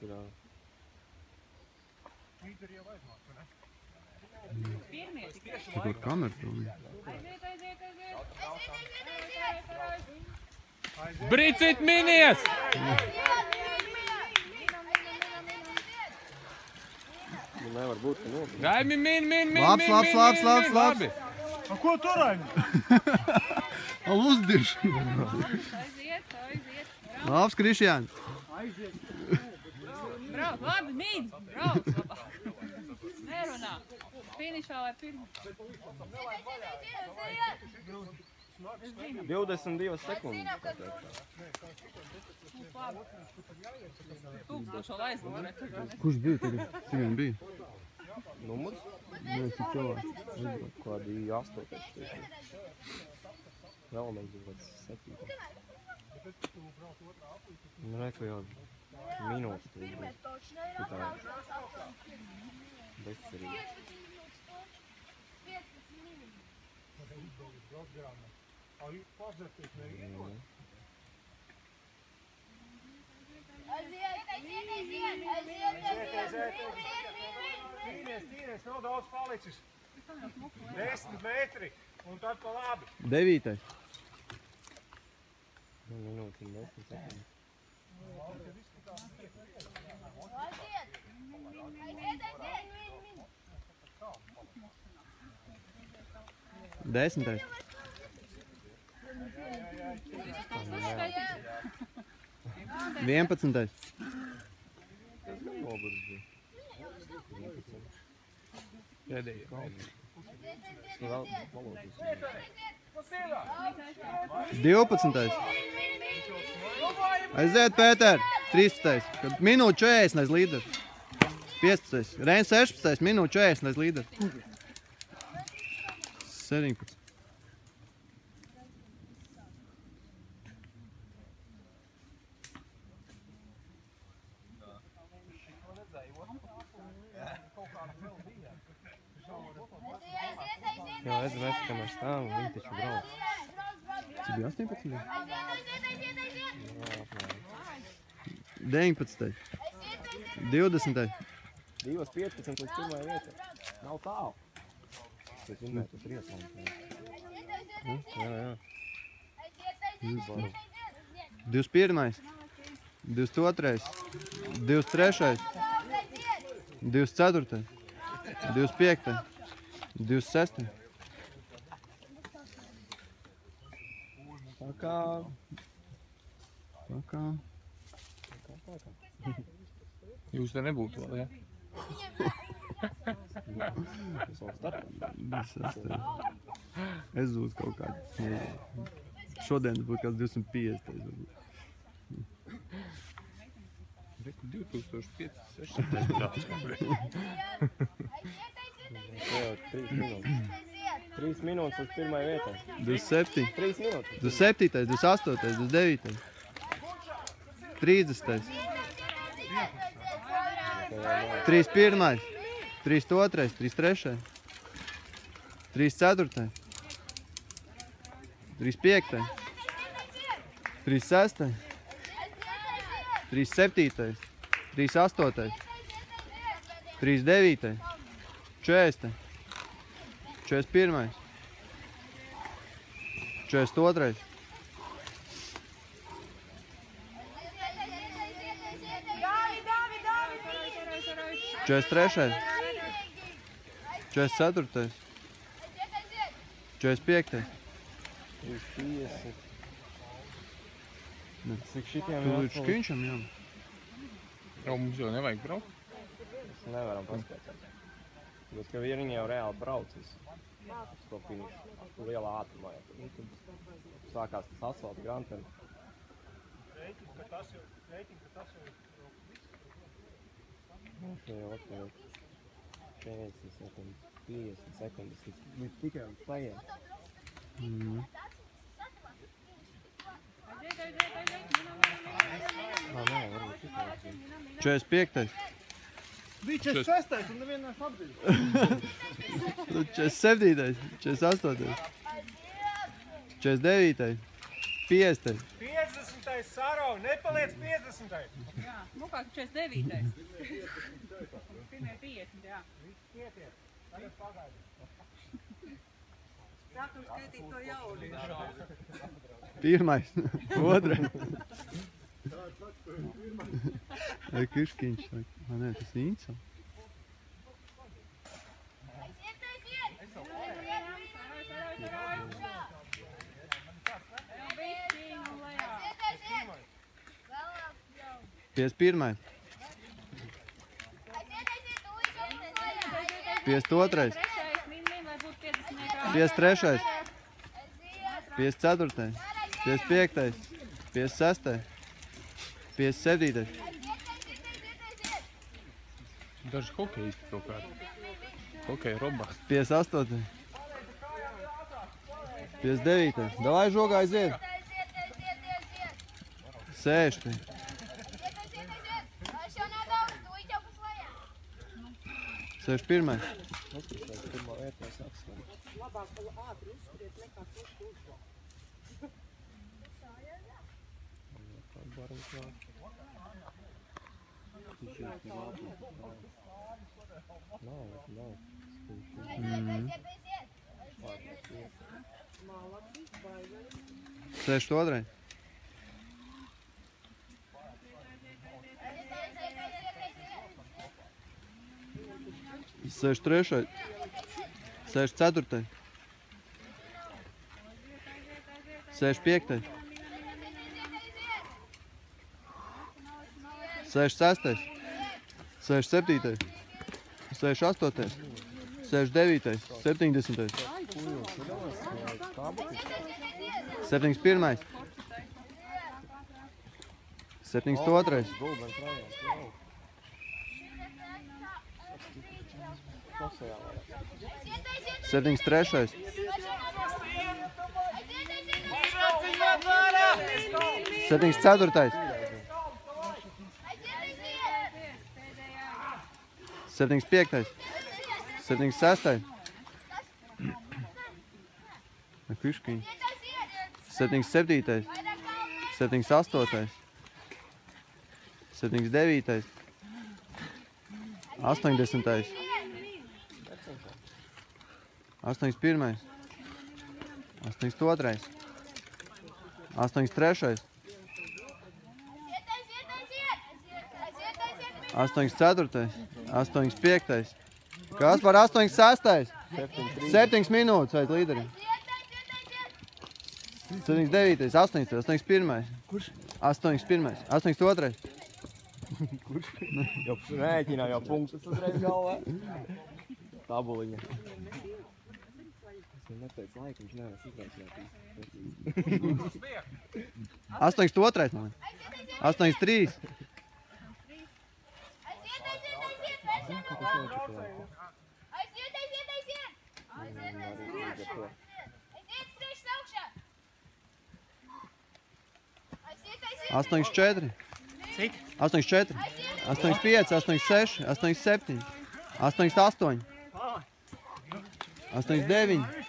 ir... Kur kamera to? Bricīt minies! Nevar būt, ka nopīt. Raimi, min! Labs. Ko tu, Raimi? Uzdirš. Aiziet. Labs, Krišjāni. Brauc, labi, min! Brauc, labā. Nerunā. Finišā vai pirmā? 22 sekundes. Tūkstošo aizlūrēt. Kurš bija tagad? Cik vien bija? Numurs? Nē, cik cilvēks. Kādi 8. Vēl man bija 7. Nu, reku jau minūtes tur bija. Šitā bezcerīgi. Tīries, nav daudz palicis. 10 metri un tad pa labi. 9. Minūtes un 10 sekundes. 10. 11. Noguris bija. Pēdējie. Es vēl valodas. 12. Aiziet, Pēter. 13. Minūte 40 aiz līderu. 15. Reins 16. Minūte 40 aiz līderu. 17. Jā, es redzu, ka mēs stāvam, viņi taču brauc. Cik bija 18? Jā, 19. 20. 2.15 līdz pirmajai vietai. Nav tālu. Es vinnētu triatlonu. Jā. 21. 22. 23. 24. 25. 26. Pakā. Jūs te nebūtu vēl, ja? Es vēl startu. Es būtu kaut kāds. Šodien būtu kāds 250. Reku 2500, 3 minūtes. 3 minūtes līdz pirmajai vietai. 27. 3 minūtes. 27. 28. 29. 30. 31. 32. 33. 34. 35. 36. 37. 38. 39. 40. 41. 42. 43. 44. 45. 50. Cik šitiem Tu līdz škiņšam jau? jau mums jau nevajag braukt. Mēs nevaram paspētāt. Tāpēc, ka viņi jau reāli braucis uz to finišu. Lielā ātrumā. Sākās tas asfalta granteni. Rēķini, ka tas jau Šie jau atpakaļ 40 sekundes, 50 sekundes, līdz tikai uz plējiem. Varbūt tikai. 45. bija 46. un nevienās apdzīvi. 47. 48. 49. 50. 50. Saro, nepaliec 50. Jā, mukāk 49. Pirmie 50, jā. Pietiek. Tagad pagaidi. Sākam skaitīt to jaunu. Pirmais, otrais. Vai Kiškiņš, vai nē, tas Inca. Pies pirmai. Pies otrais. Pies trešais. Pies ceturtais. Pies piektais. Pies sestais. Pies septītais. Daži hokejisti kaut kādi. Hokeja robās. Pies astotais. Pies devītais. Davai žogā aiziet. Sēštais. Sēž pirmais. Pirmā vietā sāksim. Labāk ātri uzskriet nekā kurš uzvar. Nav. Sēž otrais. Sēž trešais. Sēž ceturtais. Sēž piektais. Sēž sestais. Sēž septītais. Sēž astotais. Sēž devītais. 70. 71. 72. Gulbens rajons, jau. Kosējā vairāk. 73. 74. 75. 76. Kiškiņ. 77. 78. 79. 80. 81. 82. 83. 84. 85. Kas par 86? 7 minūtes aiz līderiem. 79. 80. 81. Kurš? 81. 82. Jau rēķinā, jau punktus uzreiz galvā. Tabuliņa. Es neteicu laiku, viņš nevar izrēķināt. 82. Man. 83. Astoņas četri. Cik? 84. 85, 86, 87, 88, 89,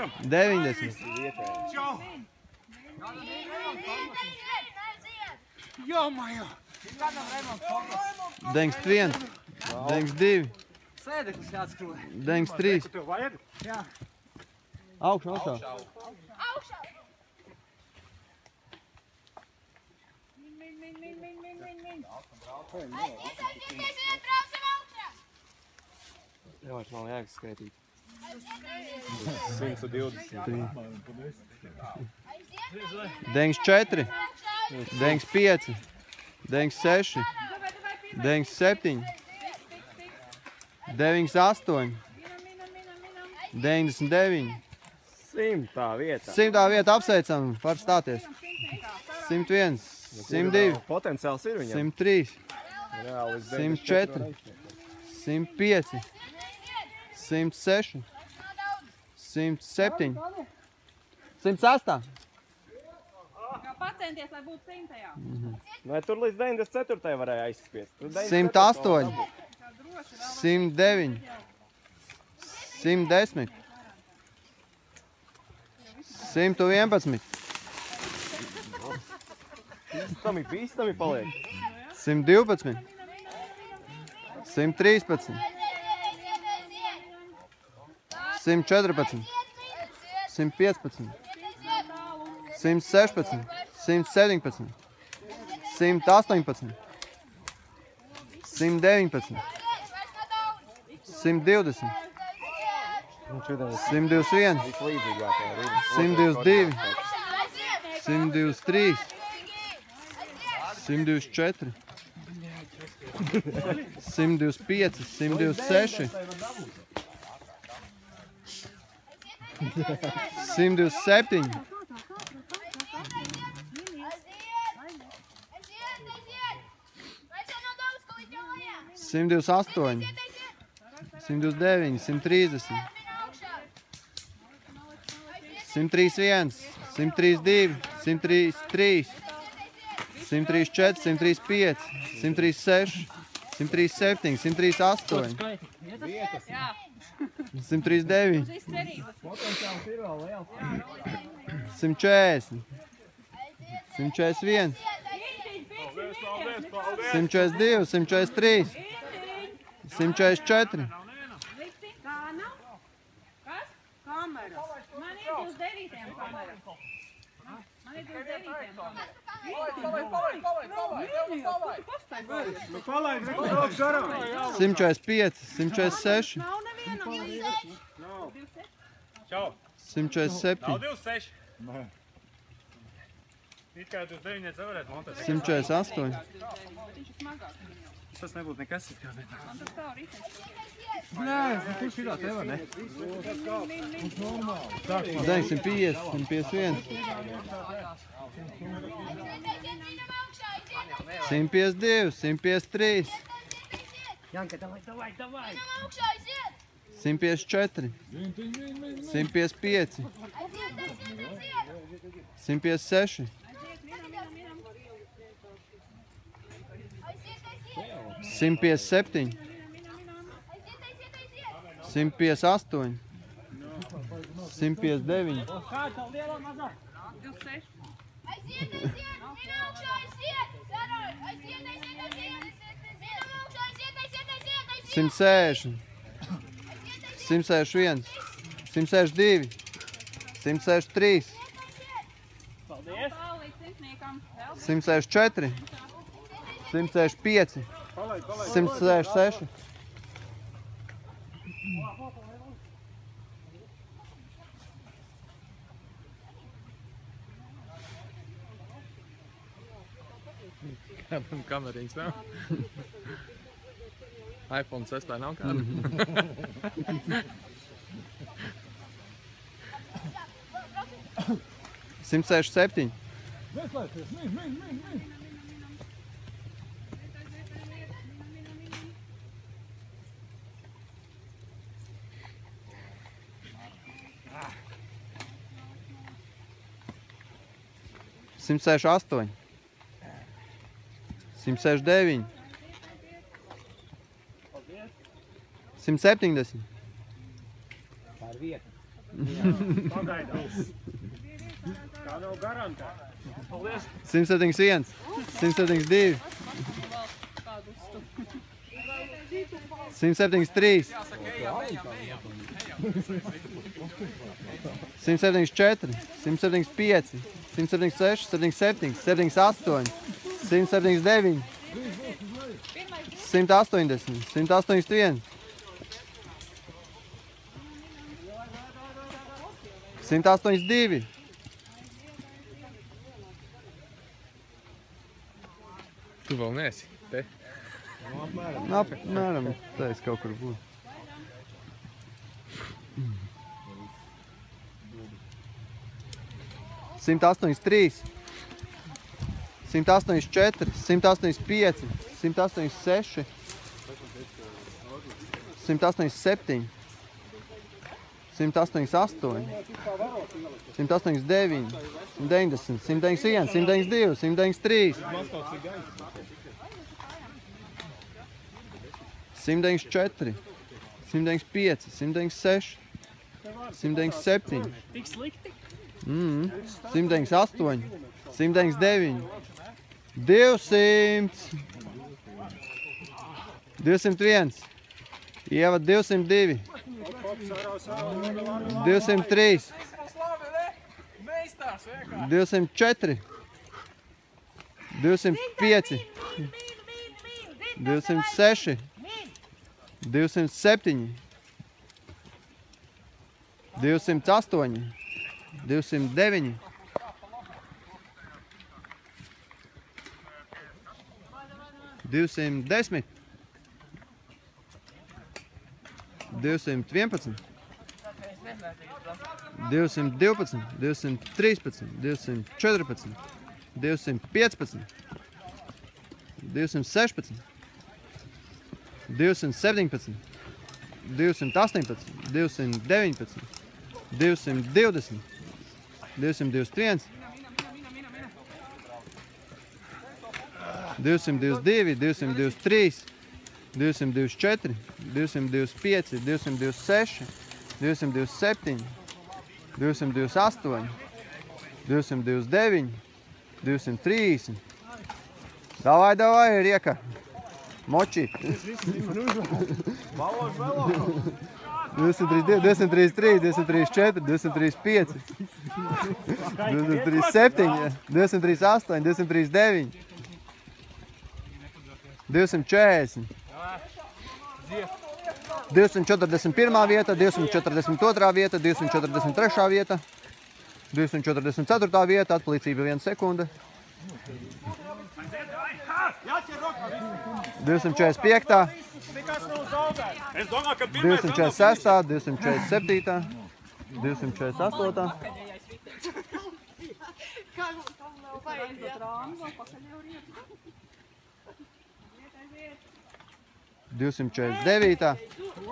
Vienu. 90, Čau! Jo-majo! 91, 92, Sēdeklis jāatskrūj. 93. Tev vajag? Augšā. Jā, vairs nav jēgas skaitīt. 120. 94, 95, 96, 97, 98, 99. 100. vietā. 100. vieta apsveicam, var stāties. 101, 102, Potenciāls ir viņam. 103, Reāli līdz 104, 105, 106, 107, 108. Kā pacenties, lai būtu 100. Vai tur līdz 94. varēja aizspiest? 108, 109, 110, 111, Bīstami paliek. 112. 113. 114. 115. 116. 117. 118. 119. 120. 121. 122. 123. 124. 125. 126. 127. 128. 129. 130. 131. 132. 133. 134. 135. 136. 137. 138. Jā, 139. uz izcerības. 140. 141. 142. 143. 144. Kā nav? Kas? Kamera. Man ir 29 kamera. Man ir 29 kamera. Nu, palaid, reku brauc garām. 145. 146. Nav nevienam. 147. 26. It kā 29 varētu montēt. 148. Viņš ir smagāks. Tas nebūtu nekas it kā, bet... Man tas kā ritenis. Nē, tu šitā tev, ne? 950. 151. 152. 153. 154. 155. 156. 157. 158. 159. 26. 160. 161. 162. 163. Palīdz simtniekam. 164. 165. 166. Kādam kameriņas nav? iPhone 6 nav kāda? 167. Simt 168. 169. 170. Tā ir vieta. Pagaidām. Tā nav garantēta. Paldies. 171. 172. 173. 174. 175. 176. 77. 78. 179. 180. 181. 182. Tu vēl neesi, te? Apmēram, tā es kaut kur būtu. Simt 83. 184. 185. 186. 187. 188. 189. 190. 191. 192. 193. 194. 195. 196. 197. Tik slikti? 198. 199. 200. 201. Ieva 202. 203. 204. 205. 206. 207. 208. 209. 210. 211. 212, 213, 214, 215, 216, 217, 218, 219, 220, 221, 222, 223, 224, 225, 226, 227, 228, 229, 230. Davai, Rieka. Moči. 232, 233, 234, 235, 237, 238, 239, 240. 241. vieta, 242. vieta, 243. vieta, 244. vieta, atpalīdzība 1 sekunde. 245. 246. 247. 248. 249,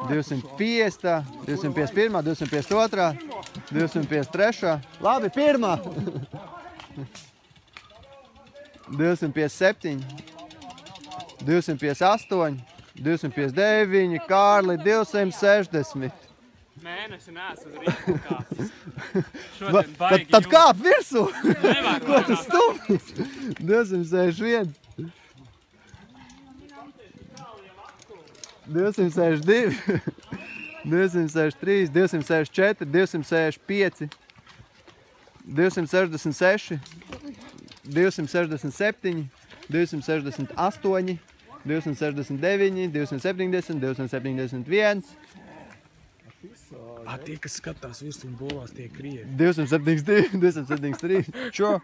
250, 251, 252, 253. Labi, pirmā. 257, 258, 259, Kārli, 260. Mēnesi neesmu uz Rīgu kāpis. Šodien baigi Tad kāp virsū. Nevar, Ko tu stūmis? 261. 262, 263, 264, 265, 266, 267, 268, 269, 270, 271. Tie, kas skatās visu un bolās, tie krievi. 272, 273. Čo?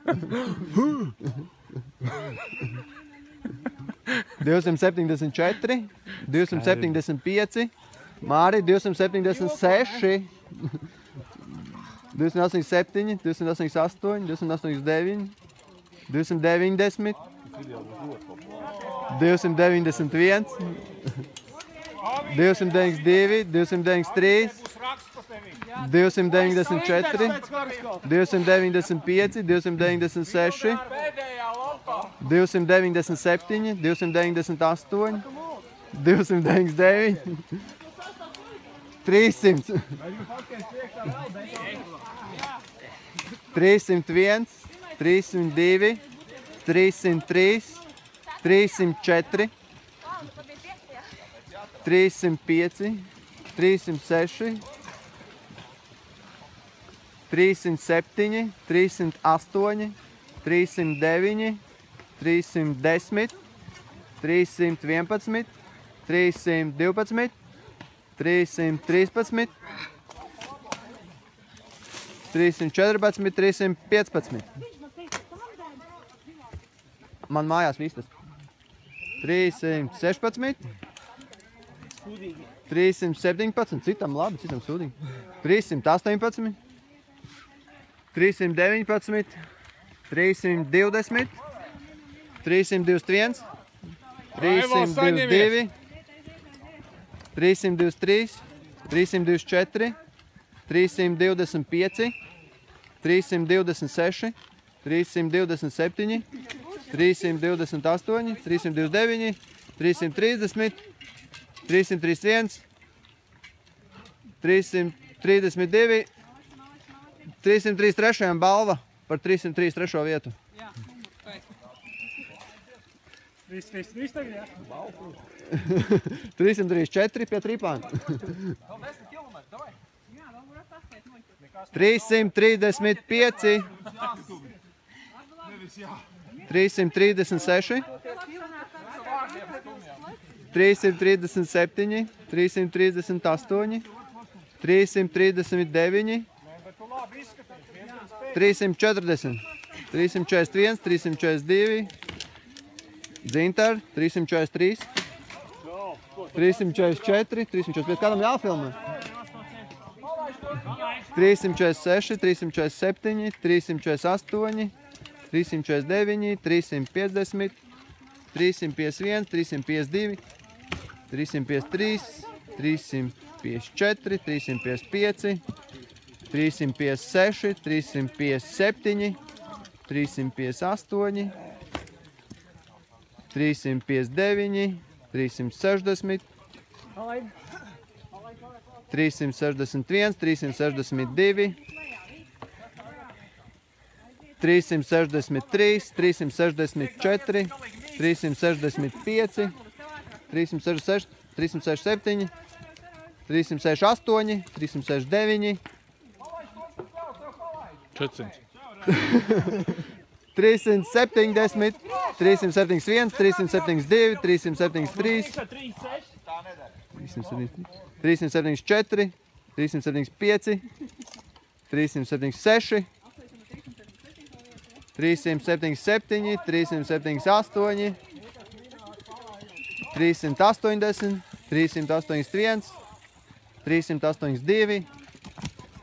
274, 275, Māri, 276, 287, 288, 289, 290, 291, 292, 293, 294, 295, 296, 297, 298, 299, 300, 301, 302, 303, 304, 305, 306, 307, 308, 309, 310, 311, 312, 313, 314, 315. Man mājās viss tas. 316, 317, citam labi, citam sūdīgi. 318, 319, 320, 321, 322, 323, 324, 325, 326, 327, 328, 329, 330, 331, 332, 333 balva par 333 vietu. Jā, Viss tagad, jā? 334 pie tripām. 335. 336. 337. 338. 339. 340. 341. 342. Dzintar, 343, 344, 345, kādam jāfilmē? 346, 347, 348, 349, 350, 351, 352, 353, 354, 355, 356, 357, 358, 359, 360, 361, 362, 363, 364, 365, 366, 367, 368, 369, 400. 370, 371, 372, 373, 374, 375, 376, 377, 378, 380, 381, 382,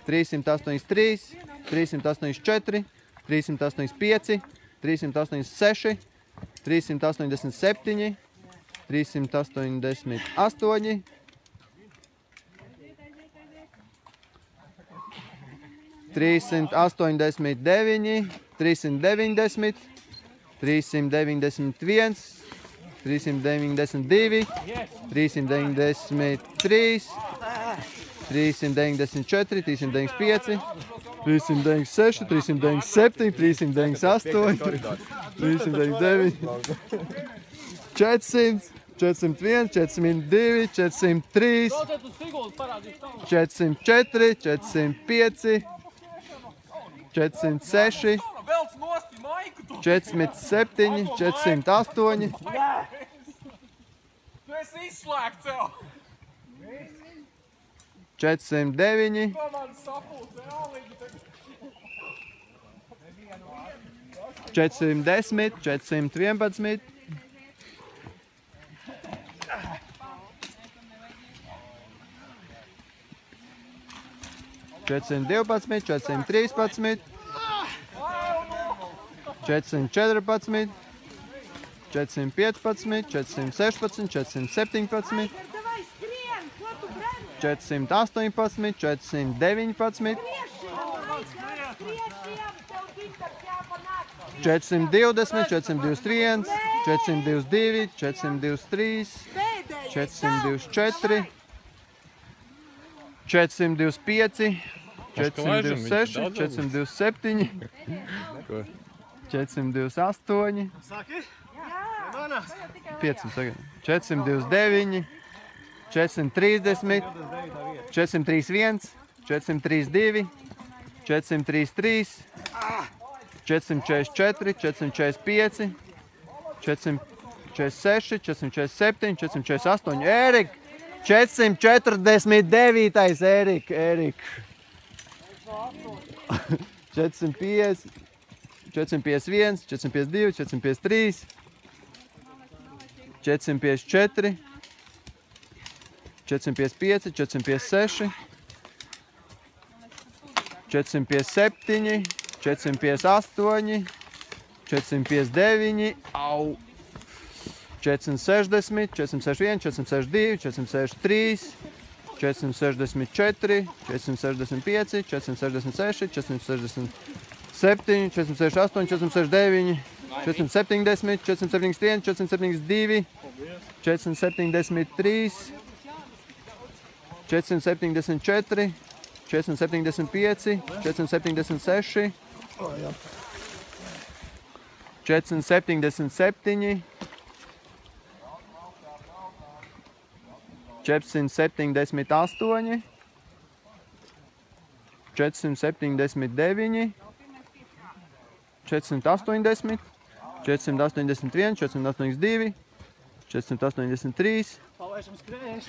383, 384, 385, 386, 387, 388, 389, 390, 391, 392, 393, 394, 395, 396, 397, 398, 399, 400, 401, 402, 403, 404, 405, 406, 407, 408, Tu esi izslēgts jau! 409, To man sapulce, jālīgi tagad. 410, 411, 412, 413, 414, 415, 416, 417, 418, 419, 420, 421, 422, 423, 424, 425, 426, 427, 428, 500, 429, 430, 431, 432, 433, 444, 445, 446, 447, 448. Ērika! 449. Ērika! 450, 451, 452, 453, 454, 455, 456, 457, 458, 459, au, 460, 461, 462, 463, 464, 465, 466, 467, 468, 469, 470, 471, 472, 473, 474, 475, 476, 477, 478, 479, 480, 481, 482, 483, Palaižam skrējies.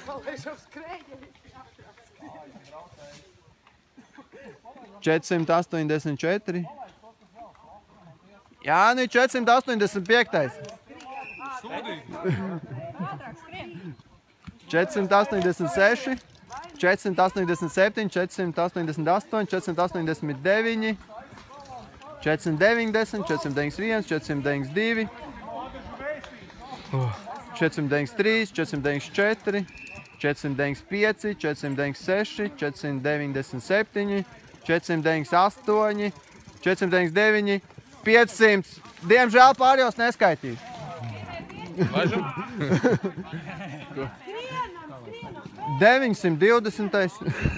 Palaižam skrējies. 484. Jāni, 485. 486, 487, 488, 489, 490, 491, 492, 493, 494, 495, 496, 497, 498, 499, 500. Diemžēl pārējos neskaitīs. Važam? 920.